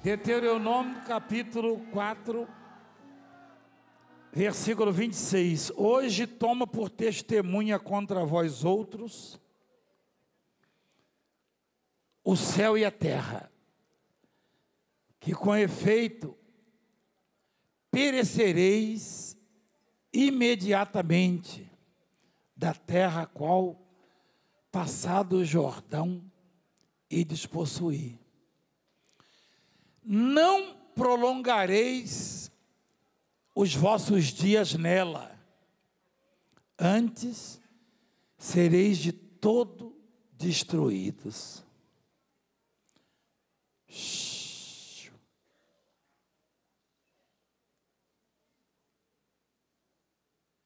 Deuteronômio capítulo 4, versículo 26. Hoje toma por testemunha contra vós outros o céu e a terra, que com efeito perecereis imediatamente da terra a qual passado o Jordão e despossuir. Não prolongareis os vossos dias nela, antes sereis de todo destruídos.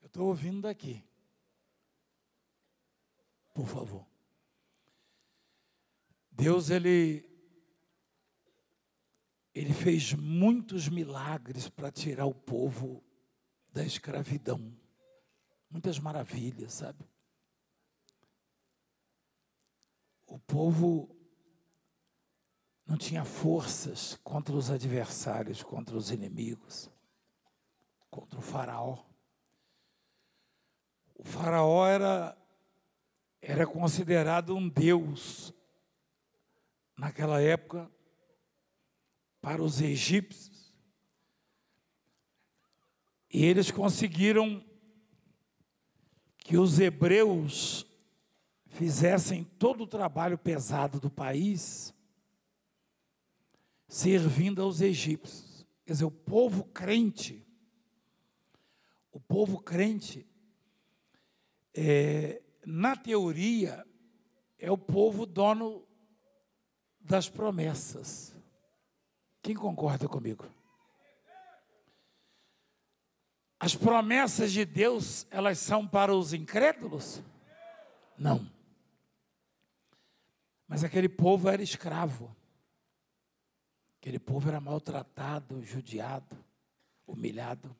Eu estou ouvindo daqui. Por favor. Deus, Ele fez muitos milagres para tirar o povo da escravidão. Muitas maravilhas, sabe? O povo não tinha forças contra os adversários, contra os inimigos, contra o faraó. O faraó era considerado um deus naquela época para os egípcios. E eles conseguiram que os hebreus fizessem todo o trabalho pesado do país, servindo aos egípcios. Quer dizer, o povo crente, na teoria, é o povo dono das promessas. Quem concorda comigo? As promessas de Deus, elas são para os incrédulos? Não. Mas aquele povo era escravo. Aquele povo era maltratado, judiado, humilhado.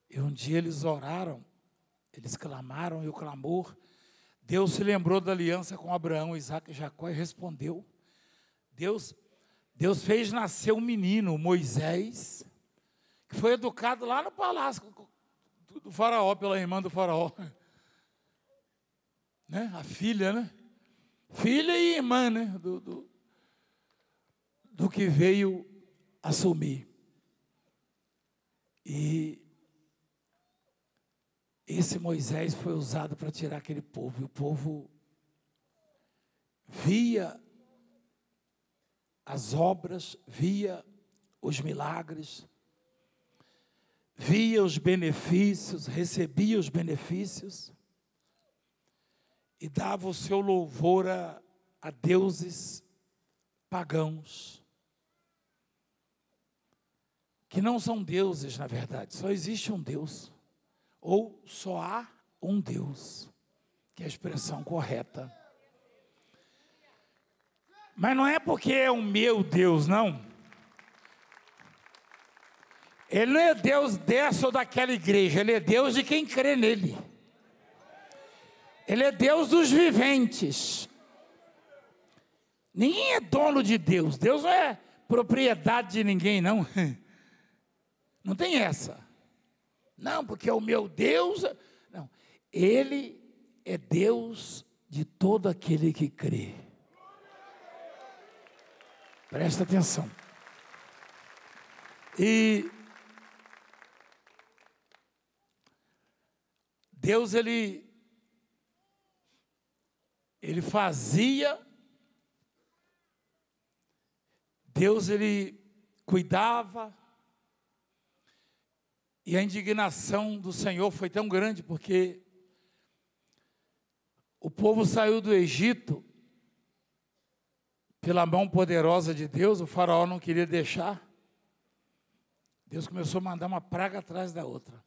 E um dia eles oraram, eles clamaram, e o clamor, Deus se lembrou da aliança com Abraão, Isaque e Jacó e respondeu. Deus fez nascer um menino, Moisés, que foi educado lá no palácio do faraó, pela irmã do faraó. Né? A filha, né? Filha e irmã, né? Do que veio assumir. E esse Moisés foi usado para tirar aquele povo. E o povo via as obras, via os milagres, via os benefícios, recebia os benefícios e dava o seu louvor a deuses pagãos, que não são deuses, na verdade, só existe um Deus, ou só há um Deus, que é a expressão correta. Mas não é porque é o meu Deus, não. Ele não é Deus dessa ou daquela igreja, Ele é Deus de quem crê nele. Ele é Deus dos viventes. Ninguém é dono de Deus. Deus não é propriedade de ninguém, não. Não tem essa. Não, porque é o meu Deus. Não. Ele é Deus de todo aquele que crê. Presta atenção. E Deus, ele fazia, Deus, ele cuidava, e a indignação do Senhor foi tão grande, porque o povo saiu do Egito pela mão poderosa de Deus, o faraó não queria deixar. Deus começou a mandar uma praga atrás da outra.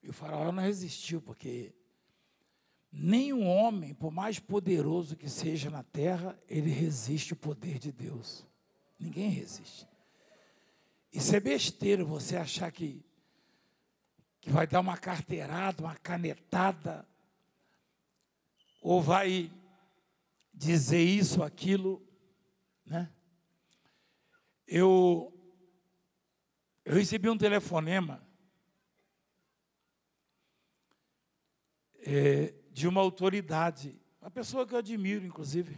E o faraó não resistiu, porque nenhum homem, por mais poderoso que seja na terra, ele resiste ao poder de Deus. Ninguém resiste. Isso é besteira, você achar que vai dar uma carteirada, uma canetada, ou vai dizer isso, aquilo. né? Eu recebi um telefonema de uma autoridade, uma pessoa que eu admiro, inclusive.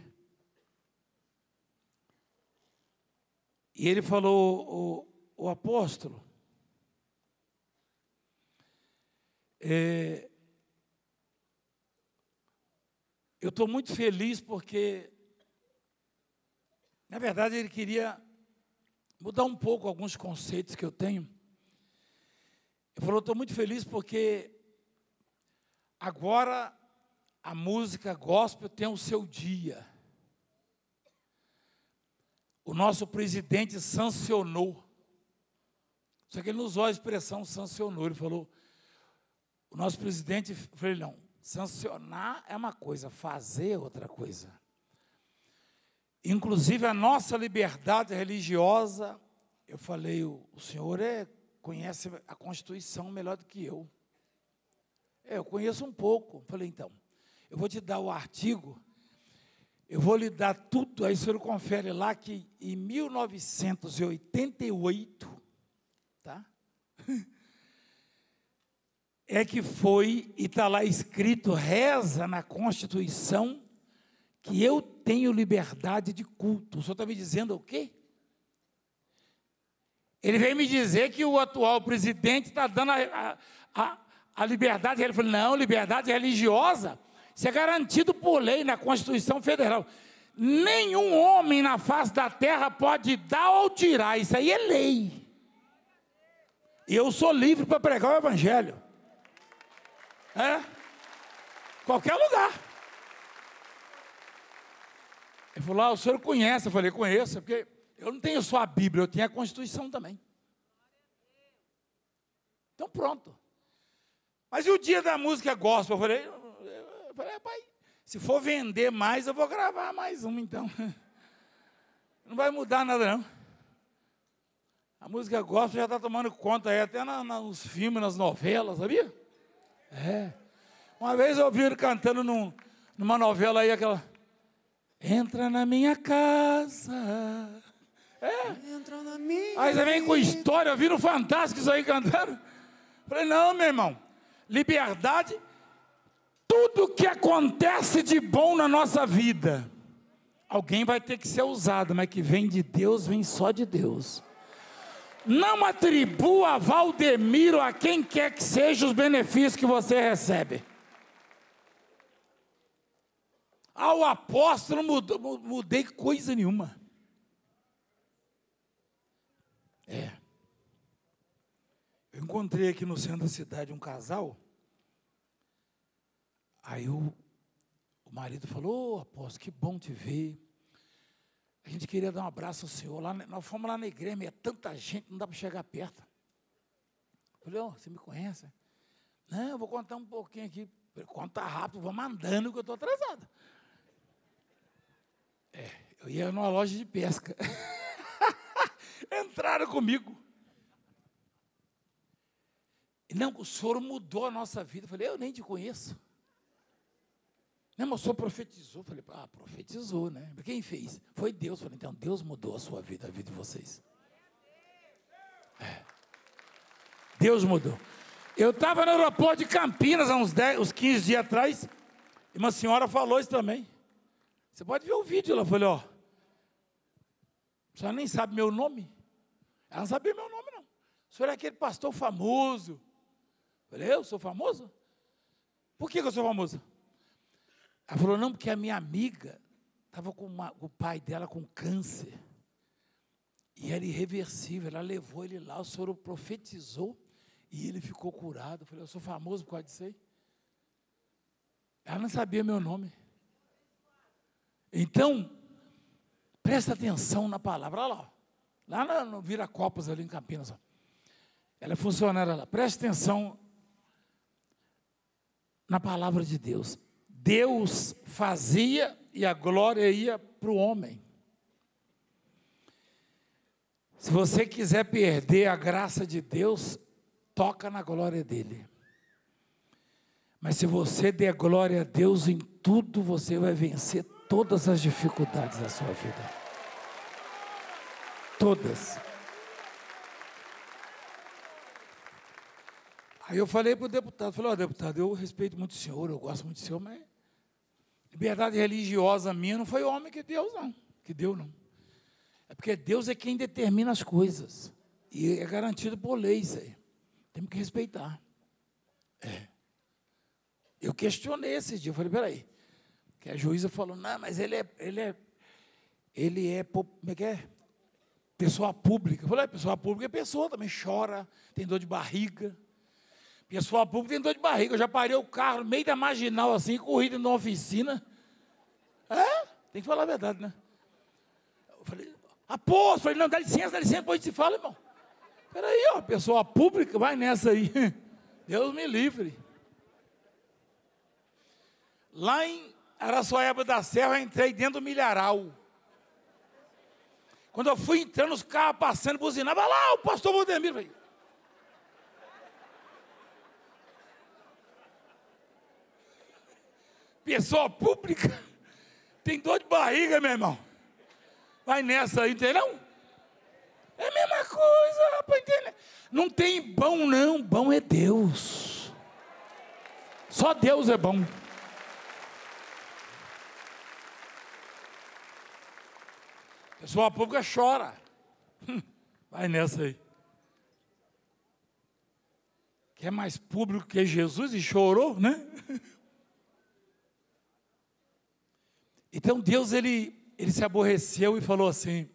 E ele falou, o apóstolo, eu estou muito feliz porque, na verdade, ele queria mudar um pouco alguns conceitos que eu tenho. Ele falou, estou muito feliz porque agora a música gospel tem o seu dia. O nosso presidente sancionou. Só que ele não usou a expressão sancionou, ele falou, o nosso presidente, eu falei, não, sancionar é uma coisa, fazer é outra coisa. Inclusive a nossa liberdade religiosa, eu falei, o senhor conhece a Constituição melhor do que eu. Eu conheço um pouco. Falei, então, eu vou te dar o artigo, eu vou lhe dar tudo, aí o senhor confere lá que em 1988, tá? É que foi, e está lá escrito, reza na Constituição, que eu tenho liberdade de culto. O senhor está me dizendo o quê? Ele veio me dizer que o atual presidente está dando a liberdade. Ele falou, não, liberdade religiosa, isso é garantido por lei na Constituição Federal. Nenhum homem na face da terra pode dar ou tirar, isso aí é lei. E eu sou livre para pregar o evangelho. Qualquer lugar. Ele falou, o senhor conhece? Eu falei, conheço, porque eu não tenho só a Bíblia, eu tenho a Constituição também. Então pronto. Mas e o dia da música gospel? Eu falei, pai, se for vender mais, eu vou gravar mais uma então. Não vai mudar nada não. A música gospel já está tomando conta aí, até nos filmes, nas novelas, sabia? Uma vez eu ouvi ele cantando numa novela aí, aquela... Entra na minha casa. Entra na minha aí você vem com história, eu vi no Fantástico isso aí cantando. Falei, não, meu irmão, liberdade, tudo que acontece de bom na nossa vida, alguém vai ter que ser usado, mas que vem de Deus, vem só de Deus. Não atribua a Valdemiro, a quem quer que seja, os benefícios que você recebe. Ao apóstolo mudei coisa nenhuma. Eu encontrei aqui no centro da cidade um casal. Aí o marido falou, apóstolo, que bom te ver. A gente queria dar um abraço ao senhor. Nós fomos lá na igreja, mas é tanta gente, não dá para chegar perto. Eu falei, você me conhece? Não, eu vou contar um pouquinho aqui. Conta rápido, vamos andando que eu estou atrasado. Eu ia numa loja de pesca. Entraram comigo. Não, o senhor mudou a nossa vida. Eu falei, eu nem te conheço. Não, mas o senhor profetizou. Eu falei, profetizou, né? Quem fez? Foi Deus. Eu falei, então Deus mudou a sua vida, a vida de vocês. Deus mudou. Eu estava no aeroporto de Campinas há uns 15 dias atrás, e uma senhora falou isso também. Você pode ver o vídeo. Ela falou, a senhora nem sabe meu nome? Ela não sabia meu nome, não. O senhor é aquele pastor famoso. Eu falei, eu sou famoso? Por que eu sou famoso? Ela falou, não, porque a minha amiga estava com o pai dela com câncer. E era irreversível, ela levou ele lá, o senhor profetizou, e ele ficou curado. Eu falei, eu sou famoso por causa disso aí? Ela não sabia meu nome. Então, presta atenção na palavra. Olha lá no Viracopos, ali em Campinas. Ela é funcionária lá. Presta atenção na palavra de Deus. Deus fazia e a glória ia para o homem. Se você quiser perder a graça de Deus, toca na glória dele. Mas se você der glória a Deus em tudo, você vai vencer todas as dificuldades da sua vida. Todas. Aí eu falei para o deputado, falei, deputado, eu respeito muito o senhor, eu gosto muito do senhor, mas liberdade religiosa minha não foi homem que deu, não. É porque Deus é quem determina as coisas. E é garantido por lei isso aí. Temos que respeitar. Eu questionei esse dia, eu falei, peraí. Que a juíza falou, não, mas ele é, como é que é? Pessoa pública. Eu falei, pessoa pública é pessoa, também chora, tem dor de barriga. Pessoa pública tem dor de barriga. Eu já parei o carro no meio da marginal assim, corri dentro de uma oficina. Tem que falar a verdade, né? Eu falei, apóstolo, falei, não, dá licença, depois se fala, irmão. Peraí, ó, pessoa pública, vai nessa aí. Deus me livre. Lá em Araçoiaba da Serra, eu entrei dentro do milharal. Quando eu fui entrando, os carros passando, buzinava, lá o pastor Valdemiro. Falei, pessoa pública tem dor de barriga, meu irmão. Vai nessa aí, entendeu? É a mesma coisa, rapaz, entendeu? Não tem bom, não. Bom é Deus. Só Deus é bom. Pessoa pública chora. Vai nessa aí. Que é mais público que Jesus e chorou, né? Então Deus, ele se aborreceu e falou assim,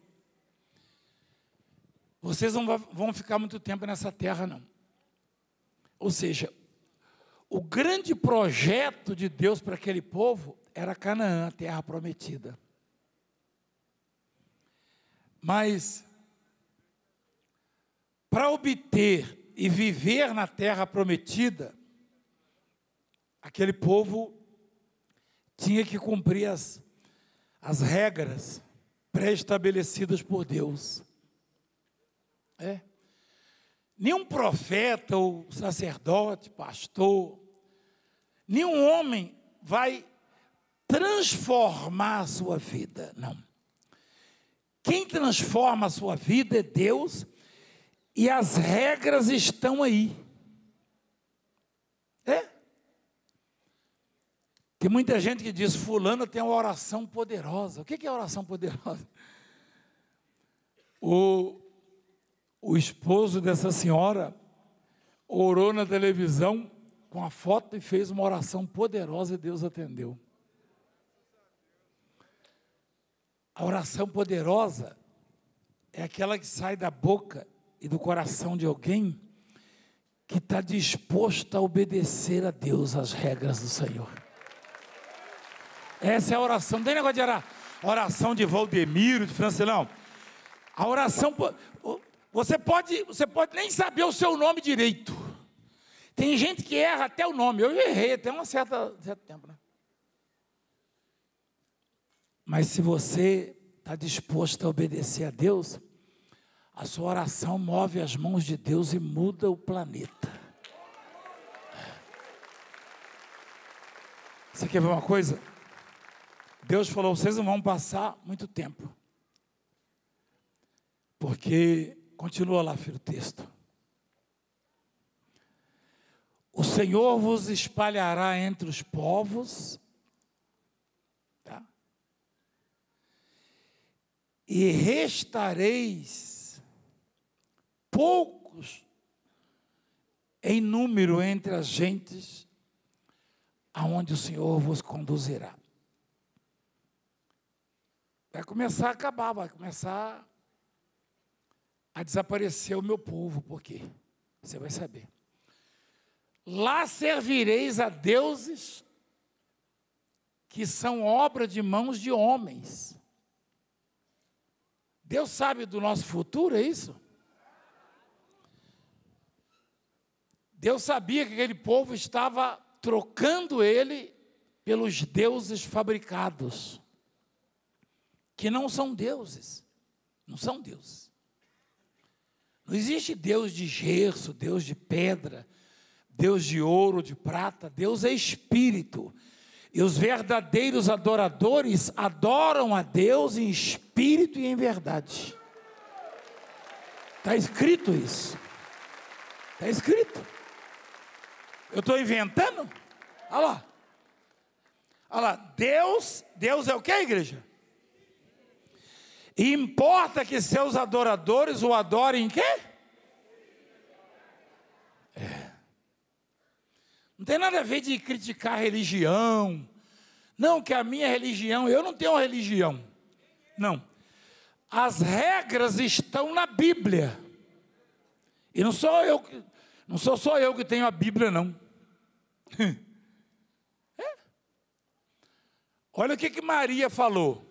vocês não vão ficar muito tempo nessa terra, não. Ou seja, o grande projeto de Deus para aquele povo era Canaã, a terra prometida. Mas, para obter e viver na terra prometida, aquele povo tinha que cumprir as regras pré-estabelecidas por Deus. Nenhum profeta ou sacerdote, pastor, nenhum homem vai transformar a sua vida, não. Quem transforma a sua vida é Deus, e as regras estão aí. Tem muita gente que diz, fulano tem uma oração poderosa. O que é oração poderosa? O esposo dessa senhora orou na televisão com a foto e fez uma oração poderosa e Deus atendeu. A oração poderosa é aquela que sai da boca e do coração de alguém que está disposto a obedecer a Deus, as regras do Senhor. Essa é a oração. Não tem negócio de oração de Valdemiro, de Francelão. A oração, você pode nem saber o seu nome direito. Tem gente que erra até o nome. Eu errei até um certo tempo, né? Mas se você está disposto a obedecer a Deus, a sua oração move as mãos de Deus e muda o planeta. Você quer ver uma coisa? Deus falou, vocês não vão passar muito tempo. Porque, continua lá, filho, o texto. O Senhor vos espalhará entre os povos, tá? E restareis poucos em número entre as gentes, aonde o Senhor vos conduzirá. Vai começar a acabar, vai começar a desaparecer o meu povo. Por quê? Você vai saber. Lá servireis a deuses que são obra de mãos de homens. Deus sabe do nosso futuro, é isso? Deus sabia que aquele povo estava trocando ele pelos deuses fabricados, que não são deuses, não são deuses. Não existe Deus de gesso, Deus de pedra, Deus de ouro, de prata. Deus é espírito. E os verdadeiros adoradores adoram a Deus em espírito e em verdade. Está escrito isso. Está escrito. Eu estou inventando? Olha lá. Olha lá. Deus é o que, igreja? E importa que seus adoradores o adorem em quê? Não tem nada a ver de criticar a religião. Não, que a minha religião, eu não tenho uma religião. Não. As regras estão na Bíblia. E não sou só eu que tenho a Bíblia, não. Olha o que Maria falou.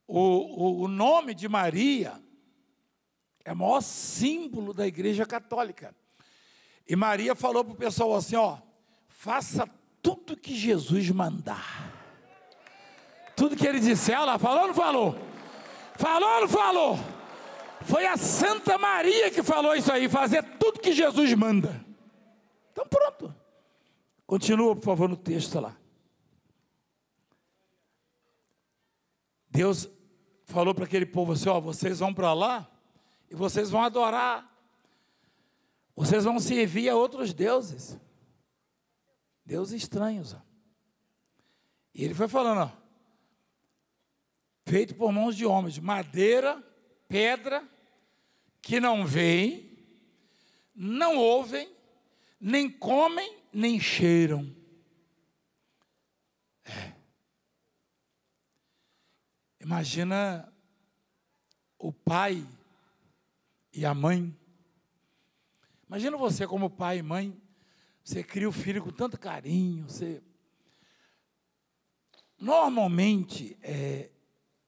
O nome de Maria é o maior símbolo da Igreja Católica. E Maria falou para o pessoal assim, ó, faça tudo que Jesus mandar. Tudo que ele disser, ela falou ou não falou? Falou ou não falou? Foi a Santa Maria que falou isso aí, fazer tudo que Jesus manda. Então pronto. Continua, por favor, no texto lá. Deus falou para aquele povo assim, ó, vocês vão para lá e vocês vão adorar. Vocês vão servir a outros deuses. Deuses estranhos. Ó. E ele foi falando, ó, feito por mãos de homens, de madeira, pedra, que não veem, não ouvem, nem comem, nem cheiram. Imagina o pai e a mãe. Imagina você como pai e mãe, você cria o filho com tanto carinho, normalmente,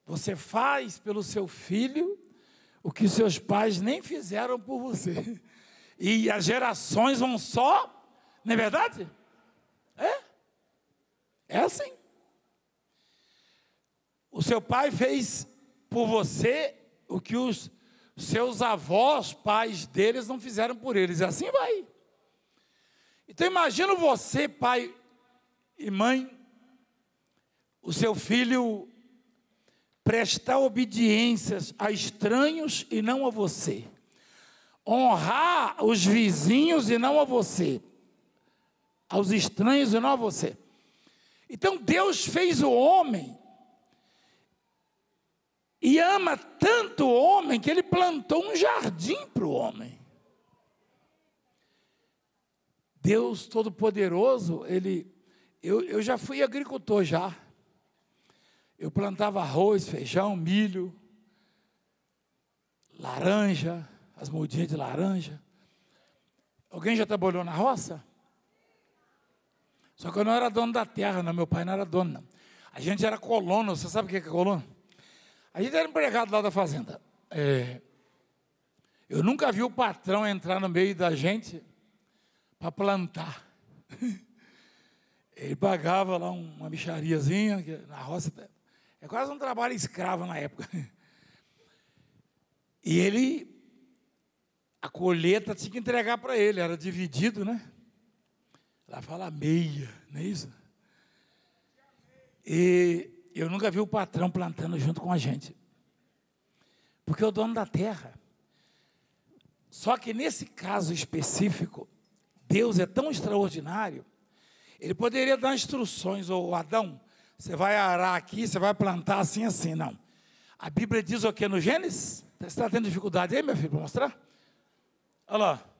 você faz pelo seu filho o que seus pais nem fizeram por você. E as gerações vão só, não é verdade? É assim. O seu pai fez por você o que os seus avós, pais deles, não fizeram por eles. E assim vai. Então imagina você, pai e mãe, o seu filho prestar obediências a estranhos e não a você. Honrar os vizinhos e não a você. Aos estranhos e não a você. Então Deus fez o homem e ama tanto o homem que ele plantou um jardim para o homem. Deus Todo-Poderoso, eu já fui agricultor já. Eu plantava arroz, feijão, milho, laranja, as mudinhas de laranja. Alguém já trabalhou na roça? Só que eu não era dono da terra, não. Meu pai não era dono, não. A gente era colono. Você sabe o que é colono? A gente era empregado lá da fazenda. Eu nunca vi o patrão entrar no meio da gente para plantar. Ele pagava lá uma mixariazinha, que na roça é quase um trabalho escravo na época. E a colheita tinha que entregar para ele, era dividido, né? Lá fala meia, não é isso? E eu nunca vi o patrão plantando junto com a gente. Porque é o dono da terra. Só que nesse caso específico, Deus é tão extraordinário, ele poderia dar instruções, ou Adão, você vai arar aqui, você vai plantar assim, assim, não. A Bíblia diz o que no Gênesis? Você está tendo dificuldade aí, meu filho, para mostrar? Olha lá.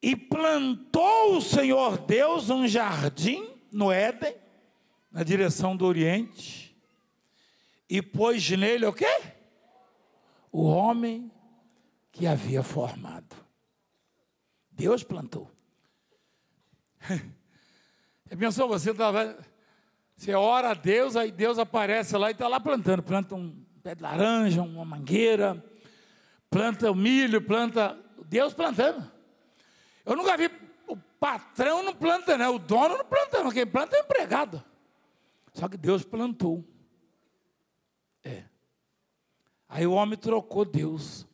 E plantou o Senhor Deus um jardim no Éden, na direção do Oriente, e pôs nele o quê? O homem que havia formado. Deus plantou. Você pensou, você ora a Deus, aí Deus aparece lá e está lá plantando. Planta um pé de laranja, uma mangueira, planta o milho, planta... Deus plantando. Eu nunca vi, o patrão não planta, né? O dono não planta, não. Quem planta é o empregado. Só que Deus plantou. Aí o homem trocou Deus.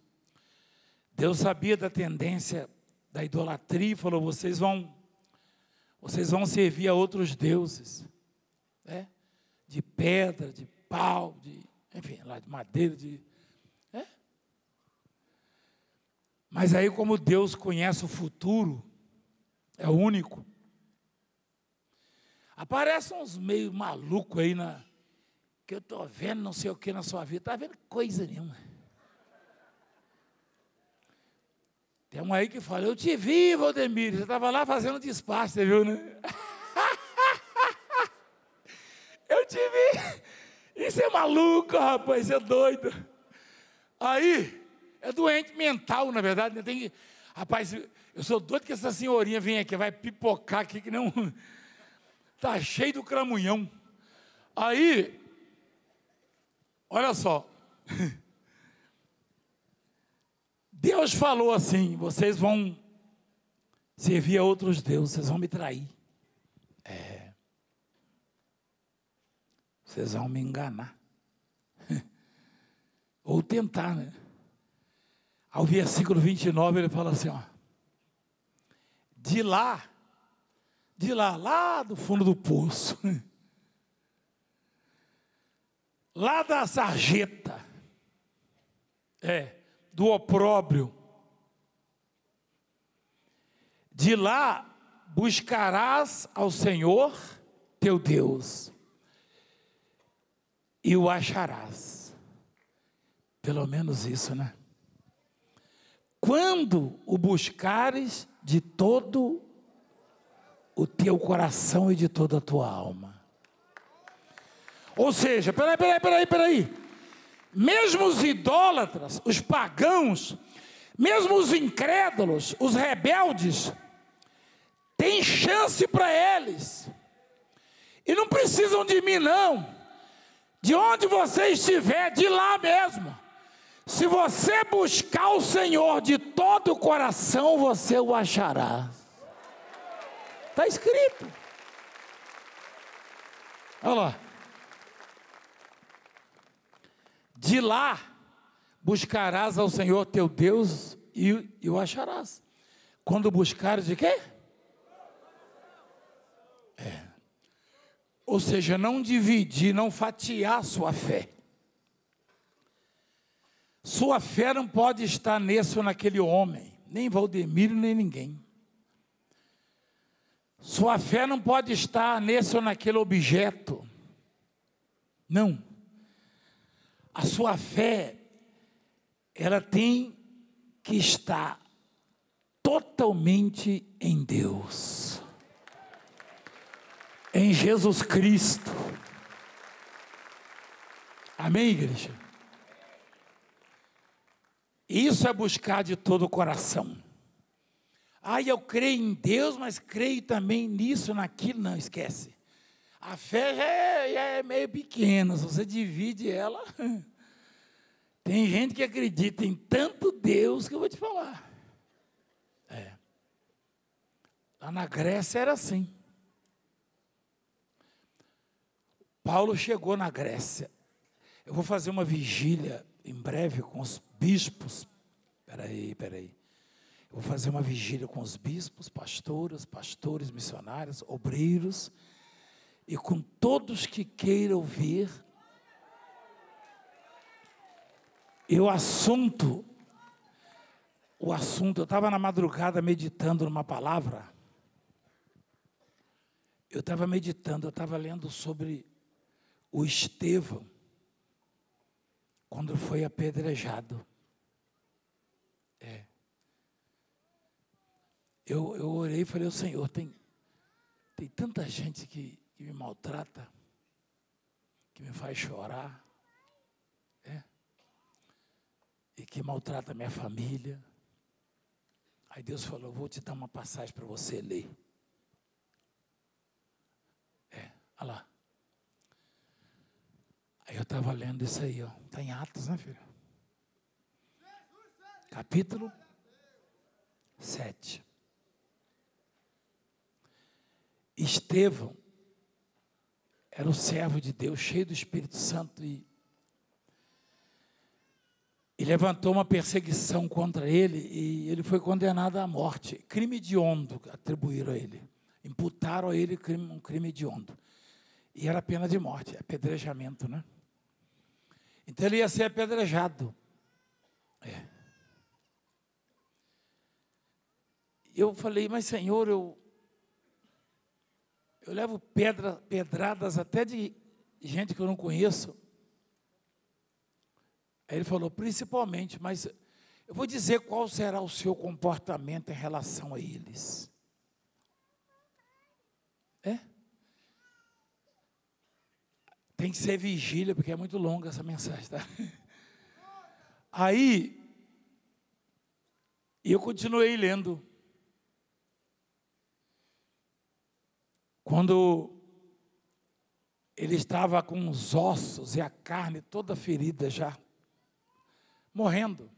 Deus sabia da tendência da idolatria e falou, vocês vão servir a outros deuses, né? De pedra, de pau, enfim, lá de madeira, Mas aí, como Deus conhece o futuro, é o único, aparecem uns meio malucos aí, que eu estou vendo não sei o que na sua vida. Está vendo coisa nenhuma. Tem um aí que fala, eu te vi, Valdemir, você estava lá fazendo despacho, você viu, né? Eu te vi. Isso é maluco, rapaz, isso é doido. Aí, é doente mental, na verdade. Rapaz, eu sou doido que essa senhorinha vem aqui, vai pipocar aqui, que não... Está cheio do cramunhão. Aí, olha só. Deus falou assim, vocês vão servir a outros deuses, vocês vão me trair. Vocês vão me enganar. Ou tentar, né? Ao versículo 29, ele fala assim, ó. Lá do fundo do poço, lá da sarjeta, do opróbrio, de lá buscarás ao Senhor teu Deus, e o acharás. Pelo menos isso, né? Quando o buscares de todo o teu coração e de toda a tua alma. Ou seja, peraí. Mesmo os idólatras, os pagãos, mesmo os incrédulos, os rebeldes, tem chance para eles. E não precisam de mim, não. De onde você estiver, de lá mesmo. Se você buscar o Senhor de todo o coração, você o achará. Está escrito. Olha lá. De lá buscarás ao Senhor teu Deus e o acharás. Quando buscares de quê? Ou seja, não dividir, não fatiar sua fé. Sua fé não pode estar nesse ou naquele homem, nem Valdemir, nem ninguém. Sua fé não pode estar nesse ou naquele objeto. Não. A sua fé, ela tem que estar totalmente em Deus. Em Jesus Cristo. Amém, igreja? Isso é buscar de todo o coração. Eu creio em Deus, mas creio também nisso, naquilo. Não, esquece. A fé já é meio pequena, se você divide ela. Tem gente que acredita em tanto Deus que eu vou te falar. Lá na Grécia era assim. Paulo chegou na Grécia. Eu vou fazer uma vigília em breve com os bispos. Peraí. Eu vou fazer uma vigília com os bispos, pastores, missionários, obreiros, e com todos que queiram ver. E o assunto, eu estava na madrugada meditando numa palavra. Eu estava lendo sobre o Estevão, quando foi apedrejado. Eu orei e falei, Senhor, tem tanta gente que me maltrata, que me faz chorar, e que maltrata minha família. Aí Deus falou, vou te dar uma passagem para você ler. Olha lá. Aí eu estava lendo isso aí, está em Atos, né, filho? Capítulo 7. Estevão era o servo de Deus, cheio do Espírito Santo, e levantou uma perseguição contra ele, e ele foi condenado à morte. Crime hediondo atribuíram a ele. Imputaram a ele um crime hediondo. E era pena de morte, apedrejamento, né? Então ele ia ser apedrejado. eu falei, mas Senhor, eu levo pedradas até de gente que eu não conheço. Aí ele falou, principalmente, mas eu vou dizer qual será o seu comportamento em relação a eles. Tem que ser vigília, porque é muito longa essa mensagem, tá? Aí, eu continuei lendo. Quando ele estava com os ossos e a carne toda ferida já, morrendo,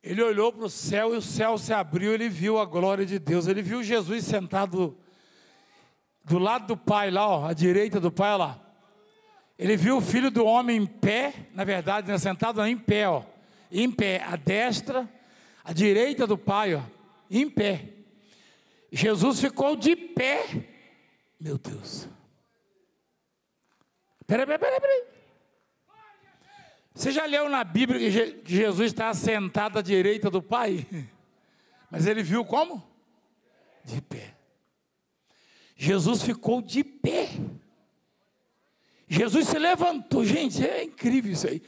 ele olhou para o céu e o céu se abriu, ele viu a glória de Deus, ele viu Jesus sentado do lado do Pai lá, ó, à direita do Pai, ó lá. Ele viu o Filho do Homem em pé, na verdade, não é sentado, não, em pé, ó, em pé, à destra, à direita do Pai, ó, em pé. Jesus ficou de pé. Meu Deus. Peraí. Você já leu na Bíblia que Jesus está sentado à direita do Pai? Mas ele viu como? De pé. Jesus ficou de pé. Jesus se levantou. Gente, é incrível isso aí.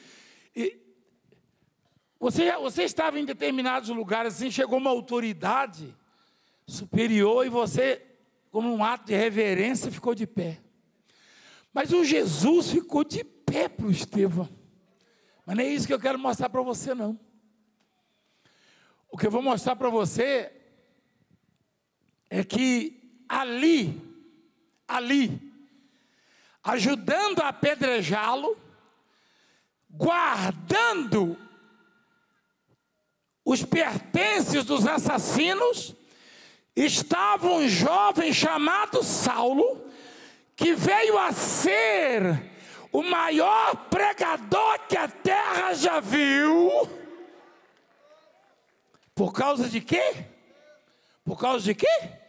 E você estava em determinados lugares, assim, chegou uma autoridade superior e você, como um ato de reverência, ficou de pé. Mas o Jesus ficou de pé para o Estevão. Mas não é isso que eu quero mostrar para você, não. O que eu vou mostrar para você é que ali, ajudando a apedrejá-lo, guardando os pertences dos assassinos, estava um jovem chamado Saulo, que veio a ser o maior pregador que a terra já viu. Por causa de quê? Por causa de quê?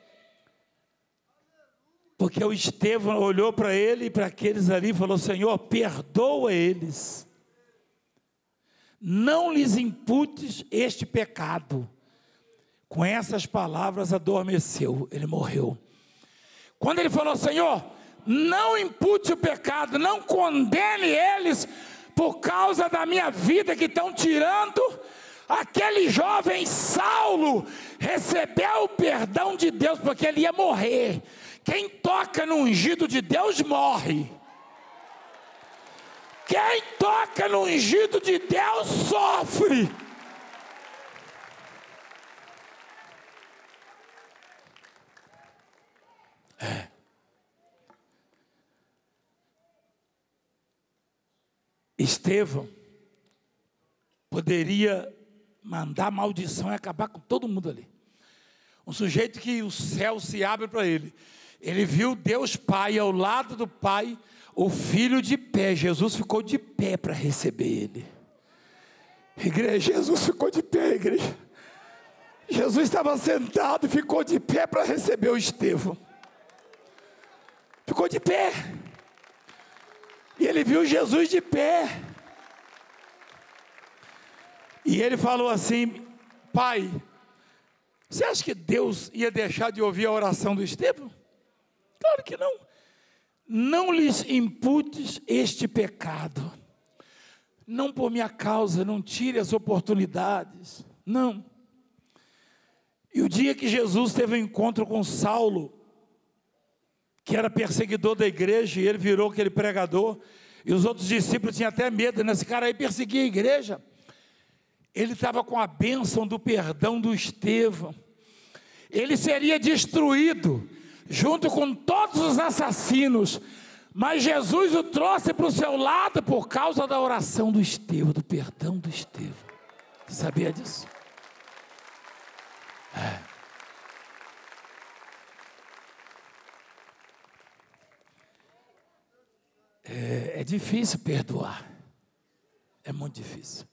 Porque o Estevão olhou para ele e para aqueles ali e falou: Senhor, perdoa eles, não lhes imputes este pecado. Com essas palavras adormeceu, ele morreu. Quando ele falou: Senhor, não impute o pecado, não condene eles por causa da minha vida que estão tirando, aquele jovem Saulo recebeu o perdão de Deus, porque ele ia morrer. Quem toca no ungido de Deus morre. Quem toca no ungido de Deus sofre. Estevão poderia mandar maldição e acabar com todo mundo ali. Um sujeito que o céu se abre para ele. Ele viu Deus Pai ao lado do Pai, o Filho de pé. Jesus ficou de pé para receber ele. Igreja, Jesus ficou de pé, igreja. Jesus estava sentado e ficou de pé para receber o Estevão. Ficou de pé. E ele viu Jesus de pé. E ele falou assim: Pai, você acha que Deus ia deixar de ouvir a oração do Estevão? Claro que não. Não lhes imputes este pecado. Não por minha causa, não tire as oportunidades. Não. E o dia que Jesus teve um encontro com Saulo, que era perseguidor da igreja, e ele virou aquele pregador, e os outros discípulos tinham até medo, nesse cara aí perseguia a igreja. Ele estava com a bênção do perdão do Estevão. Ele seria destruído, junto com todos os assassinos, mas Jesus o trouxe para o seu lado, por causa da oração do Estevão, do perdão do Estevão. Você sabia disso? É difícil perdoar. É muito difícil.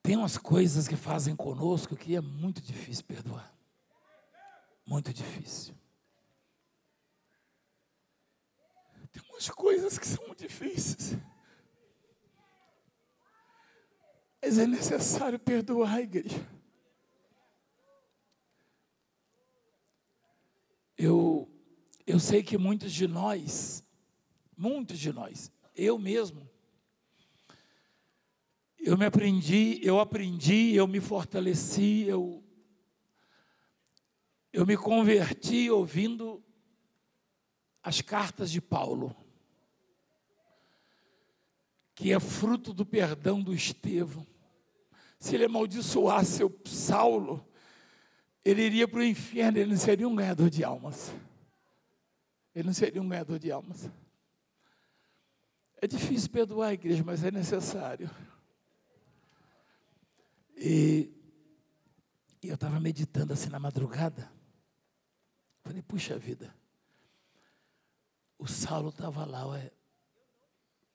Tem umas coisas que fazem conosco que é muito difícil perdoar. Muito difícil. Tem umas coisas que são difíceis. Mas é necessário perdoar, igreja. Eu sei que muitos de nós, eu mesmo, eu me fortaleci, eu me converti ouvindo as cartas de Paulo, que é fruto do perdão do Estevão. Se ele amaldiçoasse o Saulo, ele iria para o inferno, ele não seria um ganhador de almas. Ele não seria um ganhador de almas. É difícil perdoar a igreja, mas é necessário. E eu estava meditando assim na madrugada. Falei, puxa vida. O Saulo estava lá,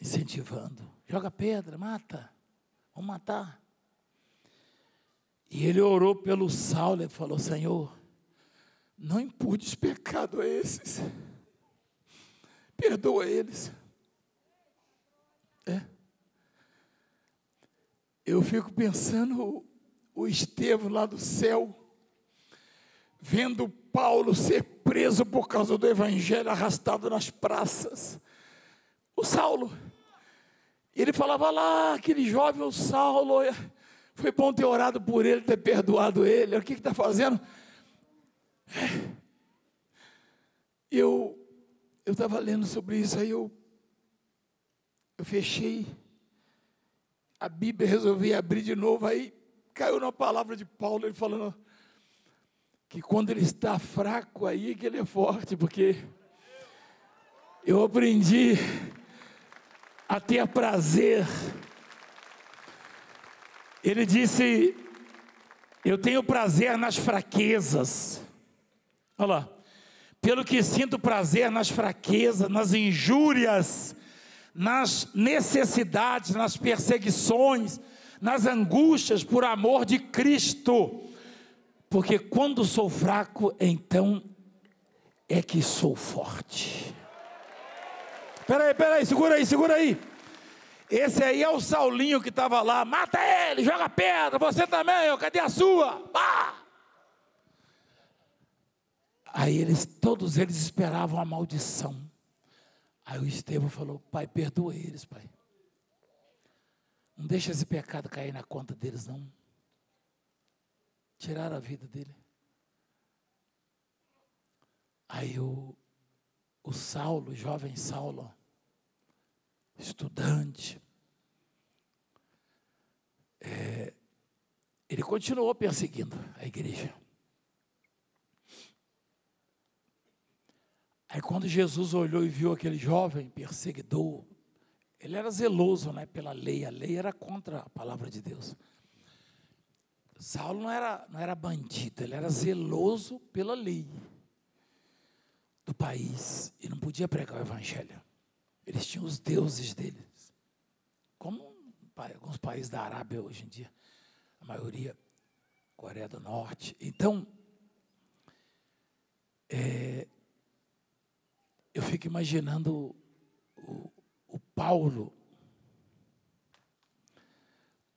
incentivando. Joga pedra, mata. Vamos matar. E ele orou pelo Saulo e falou, Senhor, não imputes pecado a esses. Perdoa eles. Eu fico pensando o Estevão lá do céu, vendo Paulo ser preso por causa do evangelho, arrastado nas praças. O Saulo, ele falava lá, aquele jovem, o Saulo, foi bom ter orado por ele, ter perdoado ele. O que está fazendo? Eu estava lendo sobre isso, aí eu fechei a Bíblia, resolvi abrir de novo, aí caiu na palavra de Paulo, ele falando que quando ele está fraco, aí que ele é forte, porque eu aprendi a ter prazer. Ele disse, eu tenho prazer nas fraquezas. Olha lá, pelo que sinto prazer nas fraquezas, nas injúrias, nas necessidades, nas perseguições, nas angústias por amor de Cristo, porque quando sou fraco, então é que sou forte. Peraí, segura aí. Esse aí é o Saulinho que estava lá, mata ele, joga pedra, você também, cadê a sua? Pá! Aí todos eles esperavam a maldição. Aí o Estevão falou, pai, perdoa eles, pai. Não deixa esse pecado cair na conta deles, não. Tiraram a vida dele. Aí o Saulo, o jovem Saulo, estudante, ele continuou perseguindo a igreja. Aí quando Jesus olhou e viu aquele jovem perseguidor, ele era zeloso, né, pela lei, a lei era contra a palavra de Deus. Saulo não era bandido, ele era zeloso pela lei do país e não podia pregar o evangelho. Eles tinham os deuses deles, como alguns países da Arábia hoje em dia, a maioria, Coreia do Norte. Então, eu fico imaginando o Paulo,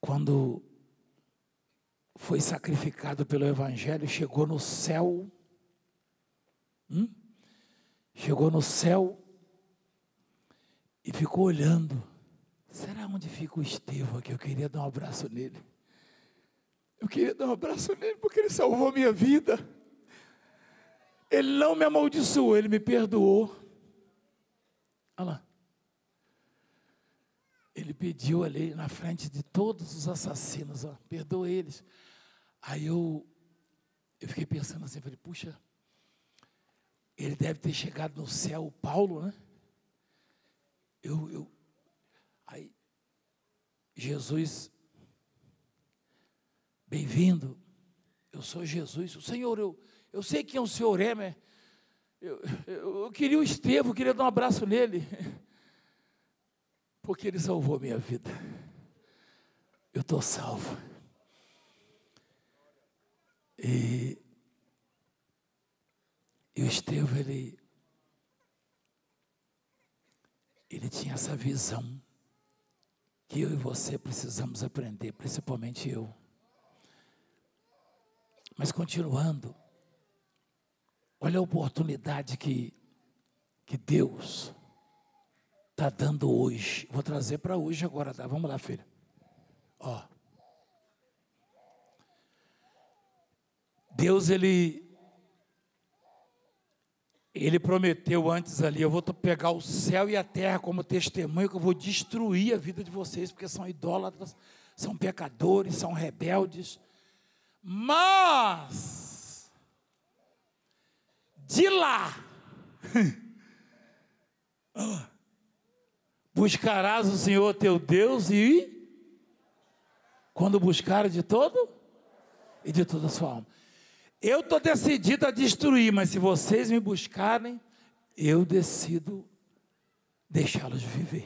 quando foi sacrificado pelo evangelho, chegou no céu, e ficou olhando, será onde fica o Estevão aqui? Eu queria dar um abraço nele, porque ele salvou minha vida, ele não me amaldiçoou, ele me perdoou. Olha lá, ele pediu ali na frente de todos os assassinos, perdoa eles. Aí eu fiquei pensando assim, falei, puxa, ele deve ter chegado no céu, o Paulo, né? Aí, Jesus, bem-vindo, eu sou Jesus, o Senhor, eu sei quem o Senhor é, mas eu queria o Estevão, eu queria dar um abraço nele, porque ele salvou a minha vida, eu estou salvo. E o Estevão, ele tinha essa visão, que eu e você precisamos aprender, principalmente eu. Mas continuando, Olha a oportunidade que Deus está dando hoje. Vou trazer para hoje agora, tá? Vamos lá, filha. Ó. Deus, ele prometeu antes ali, eu vou pegar o céu e a terra como testemunho, que eu vou destruir a vida de vocês, porque são idólatras, são pecadores, são rebeldes. Mas, de lá, buscarás o Senhor teu Deus e, quando buscar de todo e de toda a sua alma. Eu estou decidido a destruir, mas se vocês me buscarem, eu decido deixá-los viver.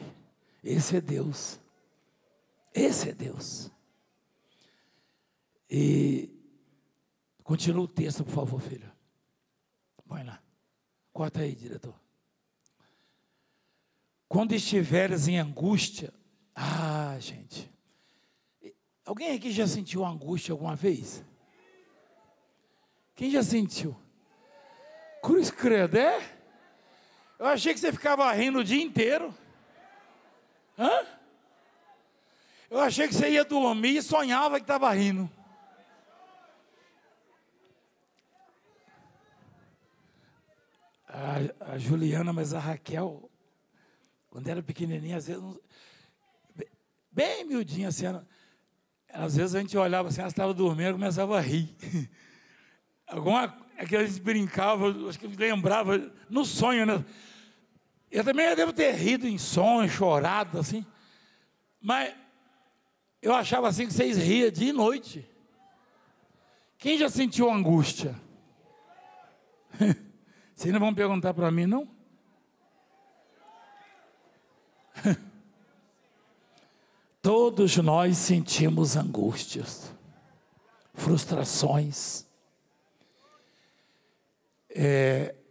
Esse é Deus. Esse é Deus. E continua o texto, por favor, filho. Põe lá. Corta aí, diretor. Quando estiveres em angústia, gente. Alguém aqui já sentiu angústia alguma vez? Quem já sentiu? Cruz credo, é? Eu achei que você ficava rindo o dia inteiro. Hã? Eu achei que você ia dormir e sonhava que estava rindo. A Juliana, mas a Raquel, quando era pequenininha, às vezes, bem miudinha assim, às vezes a gente olhava assim, ela estava dormindo e começava a rir. É que a gente brincava, acho que lembrava, no sonho, né? Eu também devo ter rido em sonho, chorado, assim. Mas eu achava assim que vocês riam dia e noite. Quem já sentiu angústia? Vocês não vão perguntar para mim, não? Todos nós sentimos angústias, frustrações.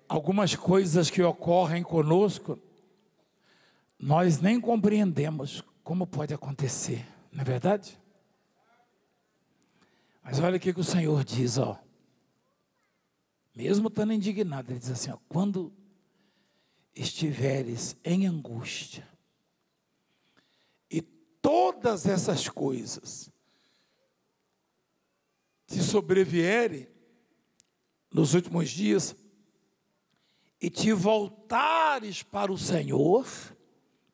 Algumas coisas que ocorrem conosco, nós nem compreendemos como pode acontecer, não é verdade? Mas olha o que o Senhor diz, ó. Mesmo estando indignado, ele diz assim, ó, quando estiveres em angústia, e todas essas coisas te sobrevierem, nos últimos dias, e te voltares para o Senhor,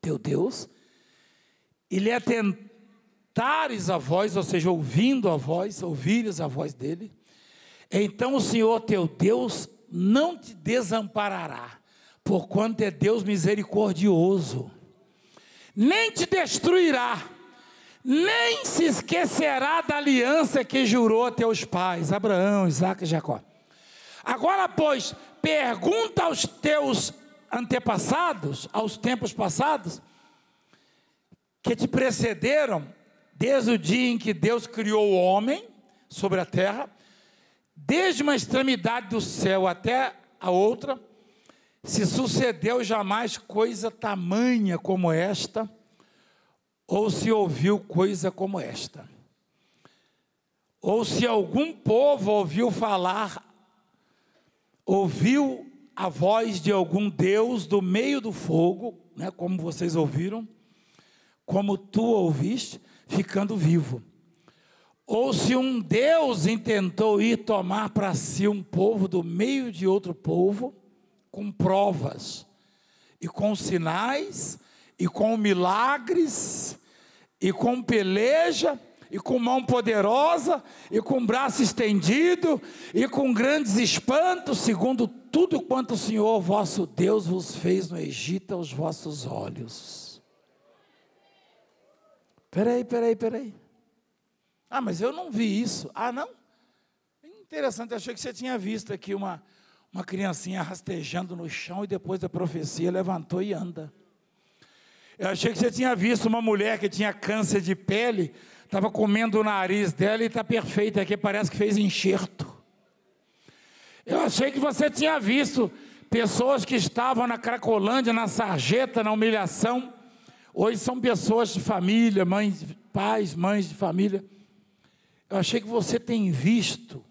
teu Deus, e lhe atentares a voz, ou seja, ouvires a voz dele, então o Senhor teu Deus não te desamparará, porquanto é Deus misericordioso, nem te destruirá, nem se esquecerá da aliança que jurou a teus pais, Abraão, Isaque e Jacó. Agora, pois, pergunta aos teus antepassados, aos tempos passados, que te precederam, desde o dia em que Deus criou o homem sobre a terra, desde uma extremidade do céu até a outra, se sucedeu jamais coisa tamanha como esta, ou se ouviu coisa como esta, ou se algum povo ouviu a voz de algum Deus do meio do fogo, né, como vocês ouviram, como tu ouviste, ficando vivo. Ou se um Deus intentou ir tomar para si um povo do meio de outro povo, com provas, e com sinais, e com milagres, e com peleja, e com mão poderosa, e com braço estendido, e com grandes espantos, segundo tudo quanto o Senhor vosso Deus vos fez no Egito aos vossos olhos. Peraí. Mas eu não vi isso. Não? Interessante, achei que você tinha visto aqui uma criancinha rastejando no chão e depois da profecia levantou e anda. Eu achei que você tinha visto uma mulher que tinha câncer de pele, estava comendo o nariz dela e está perfeita aqui, parece que fez enxerto. Eu achei que você tinha visto pessoas que estavam na Cracolândia, na sarjeta, na humilhação, hoje são pessoas de família, mães de família. Eu achei que você tem visto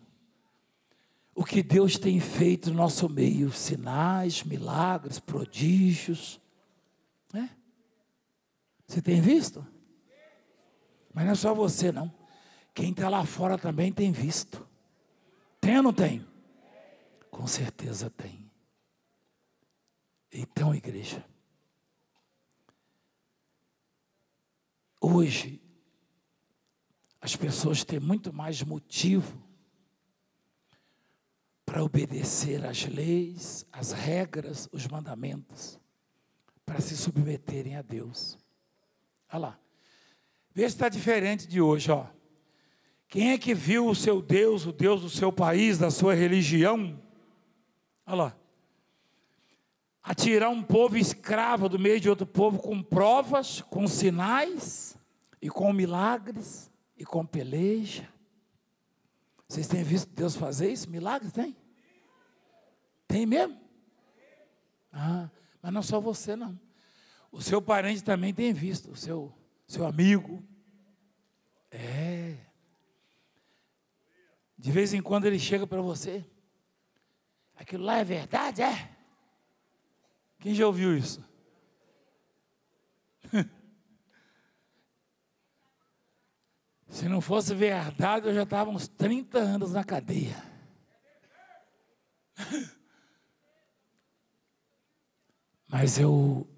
o que Deus tem feito no nosso meio, sinais, milagres, prodígios. Né? Você tem visto? Mas não é só você, não. Quem está lá fora também tem visto. Tem ou não tem? Com certeza tem. Então, igreja, hoje, as pessoas têm muito mais motivo para obedecer às leis, às regras, os mandamentos, para se submeterem a Deus. Olha lá. Vê se está diferente de hoje, ó. Quem é que viu o seu Deus, o Deus do seu país, da sua religião? Olha lá. A tirar um povo escravo do meio de outro povo com provas, com sinais, e com milagres, e com peleja. Vocês têm visto Deus fazer isso? Milagres tem? Tem mesmo? Ah, mas não só você não. O seu parente também tem visto, o seu amigo. É. De vez em quando ele chega para você. Aquilo lá é verdade, é? Quem já ouviu isso? Se não fosse verdade, eu já estava uns 30 anos na cadeia. Mas eu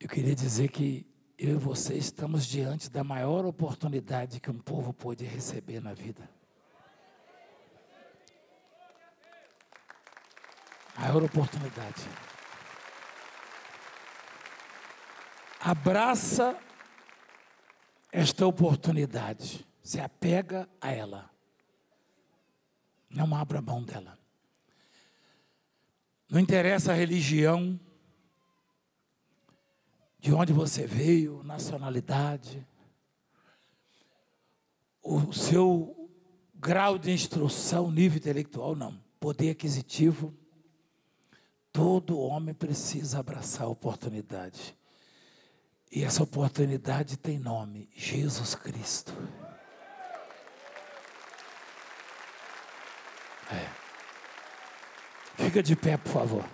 queria dizer que eu e você estamos diante da maior oportunidade que um povo pode receber na vida. Maior oportunidade. Abraça esta oportunidade. Se apega a ela. Não abra mão dela. Não interessa a religião, de onde você veio, nacionalidade, o seu grau de instrução, nível intelectual, não. Poder aquisitivo. Todo homem precisa abraçar a oportunidade. E essa oportunidade tem nome, Jesus Cristo. Fica de pé, por favor.